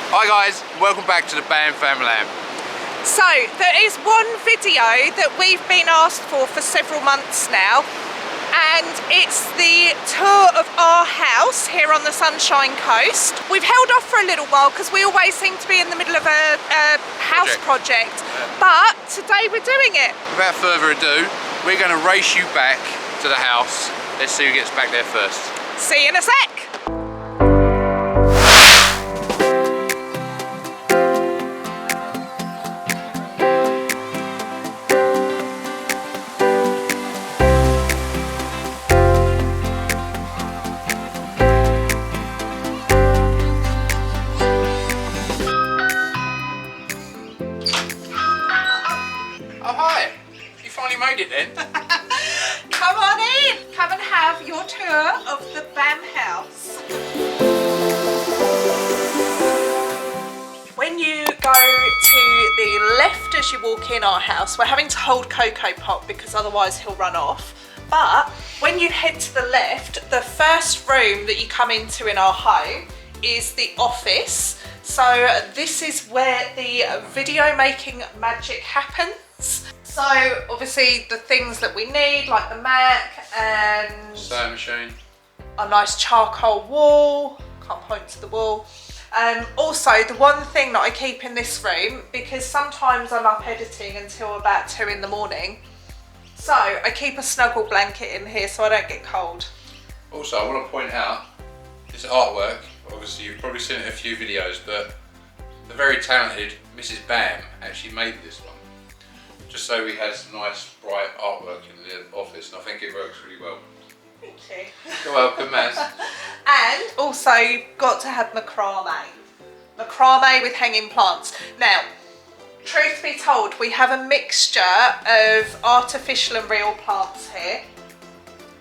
Hi guys, welcome back to the BAM Famalam. So, there is one video that we've been asked for several months now, and it's the tour of our house here on the Sunshine Coast. We've held off for a little while because we always seem to be in the middle of a house project, but today we're doing it. Without further ado, we're going to race you back to the house. Let's see who gets back there first. See you in a sec. Oh hi, you finally made it then. Come on in. Come and have your tour of the BAM house. When you go to the left as you walk in our house, we're having to hold Cocoa Pop because otherwise he'll run off. But when you head to the left, the first room that you come into in our home is the office. So this is where the video making magic happens. So obviously the things that we need, like the Mac and Sewing machine, a nice charcoal wall. Can't point to the wall. Also, the one thing that I keep in this room, because sometimes I'm up editing until about 2 in the morning, so I keep a snuggle blanket in here so I don't get cold. Also, I want to point out this artwork. Obviously, you've probably seen it in a few videos, but the very talented Mrs. BAM actually made this one. Just so we had some nice, bright artwork in the office, and I think it works really well. Thank you. You're welcome, Maz. And also, you've got to have macrame. Macrame with hanging plants. Now, truth be told, we have a mixture of artificial and real plants here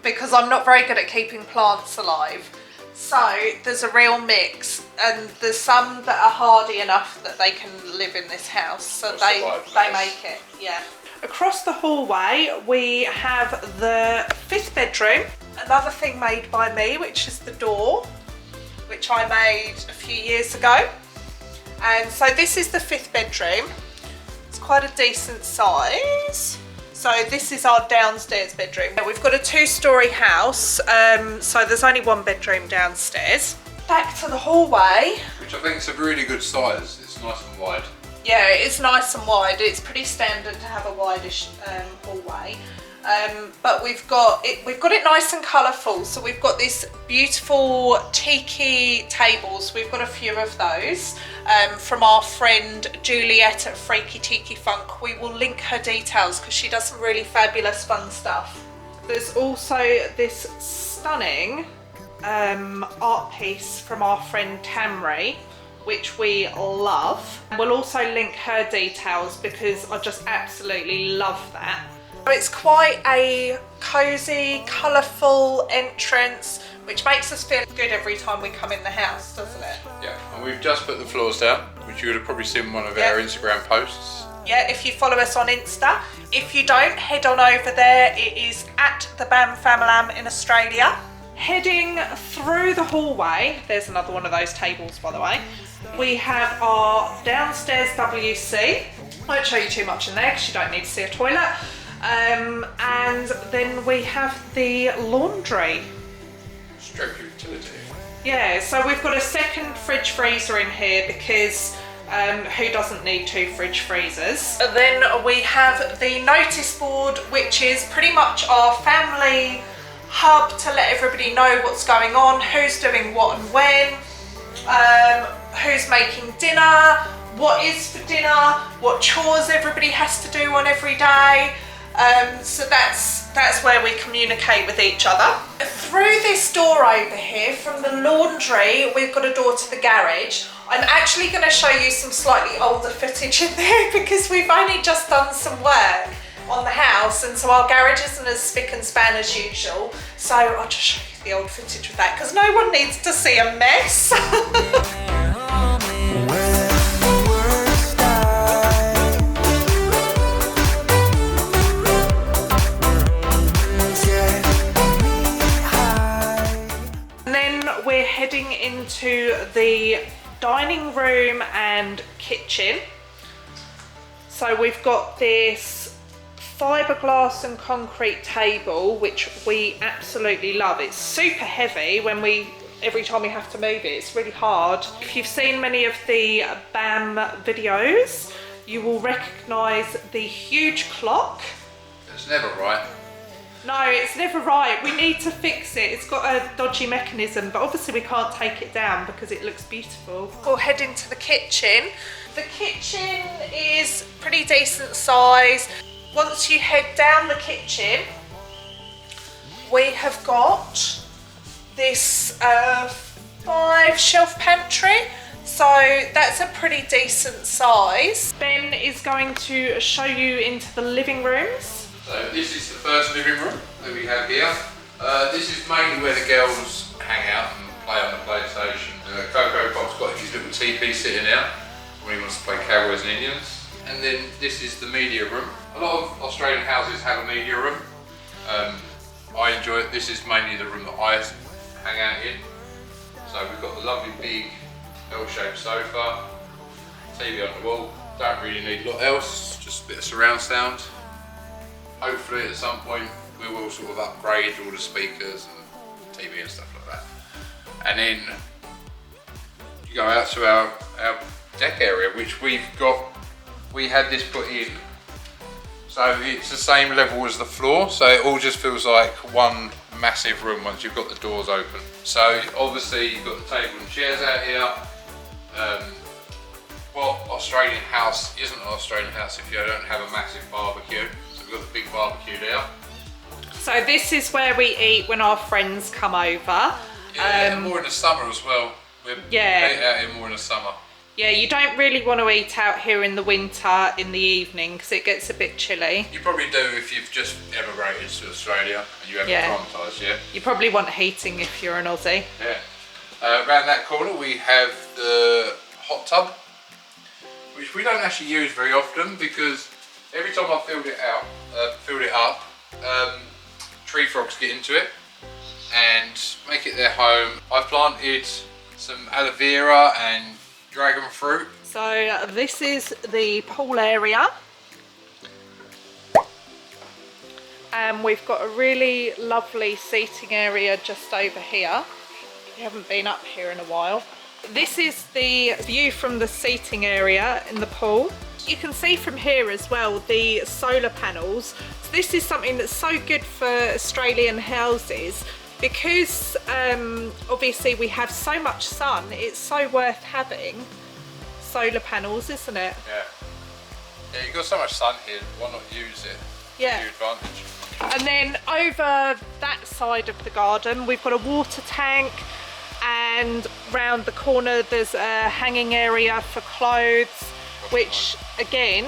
because I'm not very good at keeping plants alive. So there's a real mix, and there's some that are hardy enough that they can live in this house, so they make it, yeah. Across the hallway we have the 5th bedroom, another thing made by me, which is the door, which I made a few years ago. And so this is the 5th bedroom. It's quite a decent size. So this is our downstairs bedroom. We've got a 2-storey house, so there's only 1 bedroom downstairs. Back to the hallway. Which I think is a really good size. It's nice and wide. Yeah, it is nice and wide. It's pretty standard to have a wideish hallway. But we've got it nice and colourful. So we've got this beautiful tiki tables. We've got a few of those from our friend Juliet at Freaky Tiki Funk. We will link her details because she does some really fabulous fun stuff. There's also this stunning art piece from our friend Tamri, which we love. We'll also link her details because I just absolutely love that. It's quite a cosy, colourful entrance, which makes us feel good every time we come in the house, doesn't it? Yeah, and we've just put the floors down, which you would have probably seen in one of our Instagram posts. Yeah, if you follow us on Insta. If you don't, head on over there. It is at the BAM Famalam in Australia. Heading through the hallway, there's another one of those tables, by the way. We have our downstairs WC. I won't show you too much in there because you don't need to see a toilet. And then we have the laundry. Straight for utility. Yeah, so we've got a second fridge freezer in here because who doesn't need 2 fridge freezers? And then we have the notice board, which is pretty much our family hub to let everybody know what's going on, who's doing what and when, who's making dinner, what is for dinner, what chores everybody has to do on every day. So that's where we communicate with each other. Through this door over here, from the laundry, we've got a door to the garage. I'm actually going to show you some slightly older footage in there because we've only just done some work on the house, and so our garage isn't as spick and span as usual. So I'll just show you the old footage of that because no one needs to see a mess. heading into the dining room and kitchen. So we've got this fiberglass and concrete table, which we absolutely love. It's super heavy every time we have to move it. It's really hard. If you've seen many of the BAM videos, you will recognise the huge clock. It's never right. No, it's never right. We need to fix it. It's got a dodgy mechanism, but obviously we can't take it down because it looks beautiful. We'll head into the kitchen. The kitchen is pretty decent size. Once you head down the kitchen, we have got this 5-shelf pantry. So that's a pretty decent size. Ben is going to show you into the living rooms. So this is the first living room that we have here. This is mainly where the girls hang out and play on the PlayStation. Coco Pop's got his little TV sitting there when he wants to play Cowboys and Indians. And then this is the media room. A lot of Australian houses have a media room. I enjoy it. This is mainly the room that I hang out in. So we've got the lovely big L-shaped sofa, TV on the wall. Don't really need a lot else, just a bit of surround sound. Hopefully at some point we will sort of upgrade all the speakers and TV and stuff like that. And then you go out to our deck area, which we had this put in. So it's the same level as the floor, so it all just feels like one massive room once you've got the doors open. So obviously you've got the table and chairs out here. What Australian house isn't an Australian house if you don't have a massive barbecue? So we've got the big barbecue there. So this is where we eat when our friends come over. Yeah, more in the summer as well. We eat out here more in the summer. Yeah, you don't really want to eat out here in the winter in the evening because it gets a bit chilly. You probably do if you've just emigrated to Australia and you haven't acclimatised yet. You probably want heating if you're an Aussie. Yeah. Around that corner we have the hot tub, which we don't actually use very often because every time I filled it up, tree frogs get into it and make it their home. I've planted some aloe vera and dragon fruit. So this is the pool area. And we've got a really lovely seating area just over here. We haven't been up here in a while. This is the view from the seating area in the pool. You can see from here as well the solar panels. So this is something that's so good for Australian houses because obviously we have so much sun. It's so worth having solar panels, isn't it? Yeah, you've got so much sun here, why not use it to your advantage? And then over that side of the garden we've got a water tank, and round the corner there's a hanging area for clothes, which again,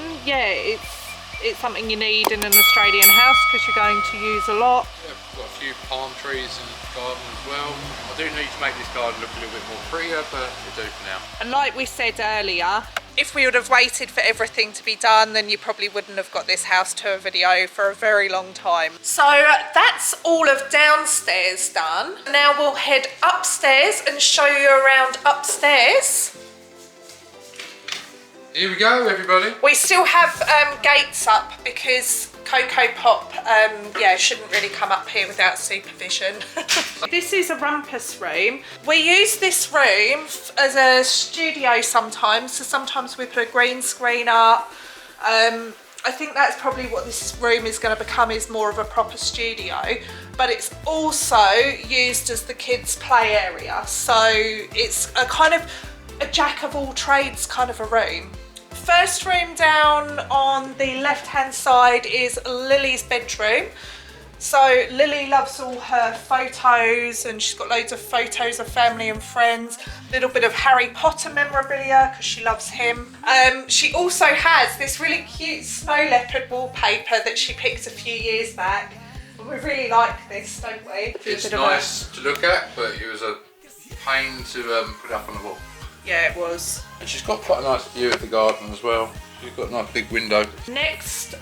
it's something you need in an Australian house because you're going to use a lot. Yeah, we've got a few palm trees in the garden as well. I do need to make this garden look a little bit more prettier, but it'll do for now. And like we said earlier, if we would have waited for everything to be done, then you probably wouldn't have got this house tour video for a very long time. So that's all of downstairs done. Now we'll head upstairs and show you around upstairs. Here we go, everybody. We still have gates up because Coco Pop shouldn't really come up here without supervision. This is a rumpus room. We use this room as a studio sometimes, so sometimes we put a green screen up. I think that's probably what this room is going to become, is more of a proper studio, but it's also used as the kids' play area, so it's a kind of a jack of all trades kind of a room. First room down on the left hand side is Lily's bedroom. So Lily loves all her photos and she's got loads of photos of family and friends, a little bit of Harry Potter memorabilia because she loves him. She also has this really cute snow leopard wallpaper that she picked a few years back. We really like this, don't we? It's nice to look at, but it was a pain to put up on the wall. Yeah, it was. And she's got quite a nice view of the garden as well. She's got a nice big window. Next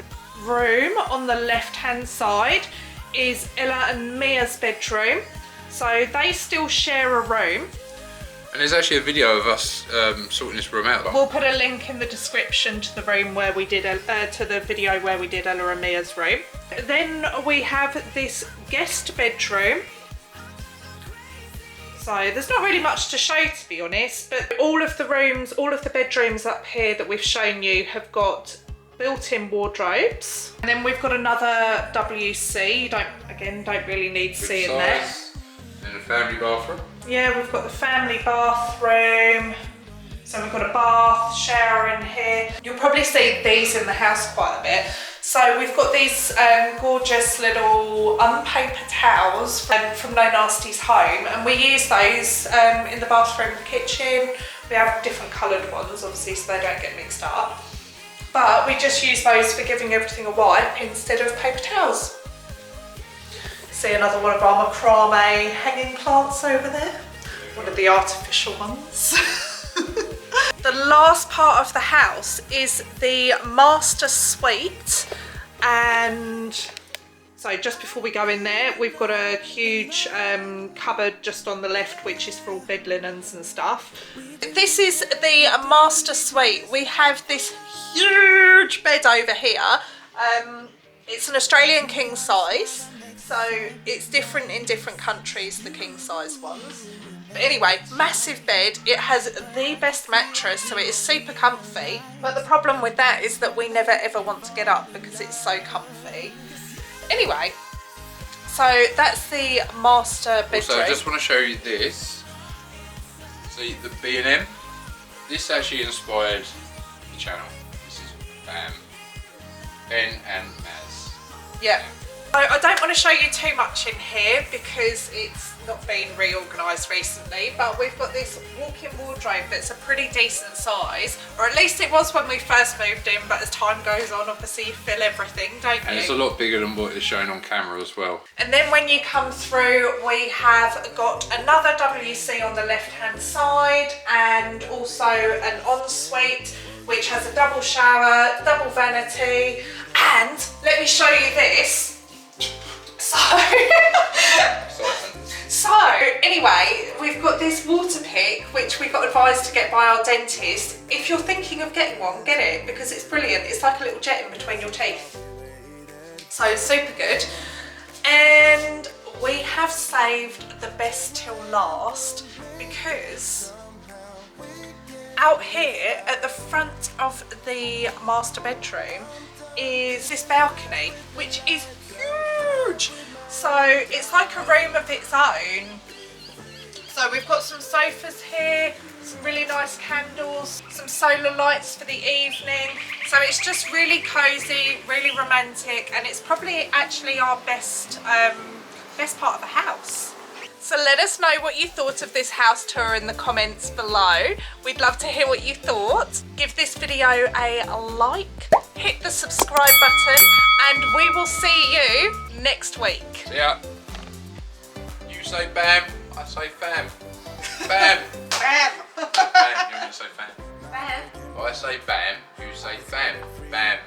room on the left hand side is Ella and Mia's bedroom. So they still share a room. And there's actually a video of us sorting this room out. We'll put a link in the description to the room where we did to the video where we did Ella and Mia's room. Then we have this guest bedroom. So there's not really much to show, to be honest, but all of the rooms, all of the bedrooms up here that we've shown you have got built-in wardrobes. And then we've got another WC. You don't really need to see in there. And a family bathroom. Yeah, we've got the family bathroom. So we've got a bath, shower in here. You'll probably see these in the house quite a bit. So we've got these gorgeous little unpaper towels from No Nasty's home, and we use those in the bathroom and the kitchen. We have different coloured ones, obviously, so they don't get mixed up. But we just use those for giving everything a wipe instead of paper towels. See another one of our macrame hanging plants over there. One of the artificial ones. The last part of the house is the master suite, and so just before we go in there, we've got a huge cupboard just on the left, which is for all bed linens and stuff. This is the master suite. We have this huge bed over here. It's an Australian king size, so it's different in different countries, the king size ones. But anyway, massive bed. It has the best mattress, so it is super comfy. But the problem with that is that we never ever want to get up because it's so comfy. Anyway, so that's the master bedroom. Also, I just want to show you this. See the B&M? This actually inspired the channel. This is BAM. Ben and Maz. Yeah. So I don't want to show you too much in here because it's not been reorganised recently, but we've got this walk-in wardrobe that's a pretty decent size, or at least it was when we first moved in, but as time goes on, obviously you fill everything, don't you? And it's a lot bigger than what is shown on camera as well. And then when you come through, we have got another WC on the left-hand side, and also an ensuite, which has a double shower, double vanity, and let me show you this. So anyway, we've got this water pick, which we got advised to get by our dentist. If you're thinking of getting one, get it, because it's brilliant. It's like a little jet in between your teeth. So super good. And we have saved the best till last, because out here at the front of the master bedroom is this balcony, which is huge. So it's like a room of its own. So we've got some sofas here, some really nice candles, some solar lights for the evening. So it's just really cozy, really romantic, and it's probably actually our best part of the house. So let us know what you thought of this house tour in the comments below. We'd love to hear what you thought. Give this video a like, hit the subscribe button, and we will see you next week. See ya. You say BAM, I say FAM. BAM. Bam. BAM, you want to say FAM? Bam. I say BAM, you say FAM. BAM.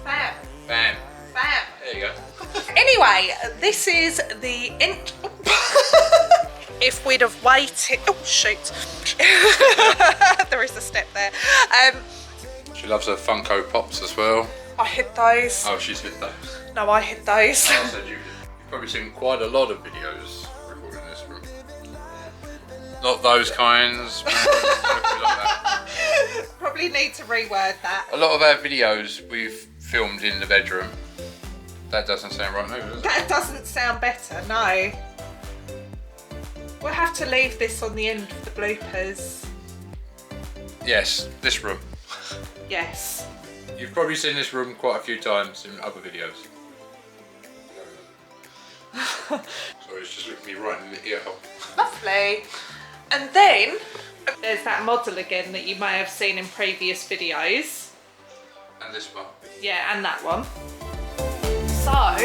Bam. BAM. Bam. There you go. Anyway, this is the if we'd have waited, oh shoot, there is a step there. She loves her Funko Pops as well. I hid those. Oh, she's hit those. No, I hid those. I said you've probably seen quite a lot of videos recording this room. Not those kinds. Like that. Probably need to reword that. A lot of our videos we've filmed in the bedroom. That doesn't sound right, no, does it? That doesn't sound better, no. We'll have to leave this on the end of the bloopers. Yes, this room. Yes. You've probably seen this room quite a few times in other videos. Sorry, it's just looking me right in the ear hole. Lovely. And then there's that model again that you may have seen in previous videos. And this one. Yeah, and that one. So